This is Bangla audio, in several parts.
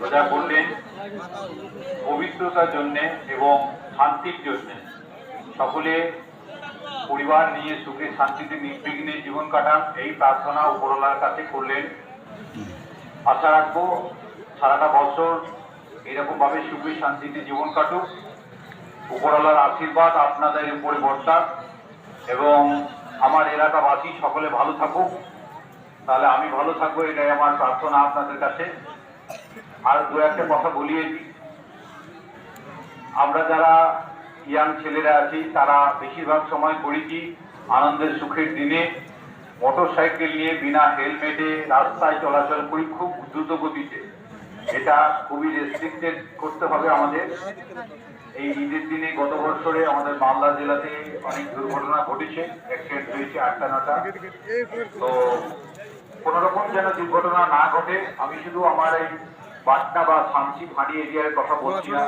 রোজা করলেন পবিত্রতার জন্যে এবং শান্তির জন্যে। সকলে পরিবার নিয়ে সুখে শান্তিতে নির্বিঘ্নে জীবন কাটান, এই প্রার্থনা উপরওয়ালার কাছে করলেন। আশা রাখবো সারাটা বছর এরকম ভাবে সুখে শান্তিতে জীবন কাটুক, উপরওয়ালার আশীর্বাদ আপনাদের উপরে বর্তাক এবং আমার এলাকাবাসী সকলে ভালো থাকুক, তাহলে আমি ভালো থাকবো, এটাই আমার প্রার্থনা আপনাদের কাছে। আর দু একটা কথা বলিয়ে দিই, আমরা যারা ইয়াং ছেলেরা আছি তারা বেশিরভাগ সময় করি কি, আনন্দের সুখের দিনে মোটর সাইকেল নিয়ে বিনা হেলমেটে রাস্তায় চলাচল করি খুব দ্রুত গতিতে। এটা খুবই রেস্ট্রিক্টেড করতে হবে আমাদের। এই ঈদের দিনে গত বছরে আমাদের মালদা জেলাতে অনেক দুর্ঘটনা ঘটেছে, অ্যাক্সিডেন্ট হয়েছে 8টা 9টা। তো কোনো রকম যেন দুর্ঘটনা না ঘটে। আমি শুধু আমার এই পাটনা বা শামসি ভাঁড়ি এরিয়ার কথা বলছি না,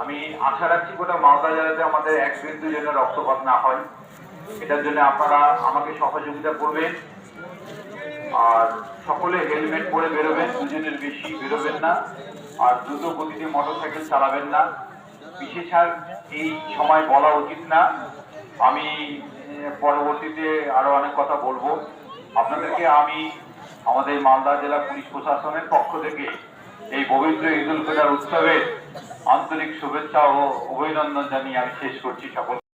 আমি আশা রাখছি গোটা মালদা জেলাতে আমাদের এক বিন্দু যেন রক্তপাত না হয়। এটার জন্য আপনারা আমাকে সহযোগিতা করবেন। আর সকলে হেলমেট পরে বেরোবেন, দুজনের বেশি বেরোবেন না, আর দ্রুত গতিতে মোটরসাইকেল চালাবেন না। বিশেষ আর এই সময় বলা উচিত না, আমি পরবর্তীতে আরো অনেক কথা বলবো আপনাদেরকে। আমি আমাদের মালদা জেলা পুলিশ প্রশাসনের পক্ষ থেকে এই পবিত্র ঈদ উল ফিতর উৎসবের আন্তরিক শুভেচ্ছা ও অভিনন্দন জানিয়ে আমি শেষ করছি। সকল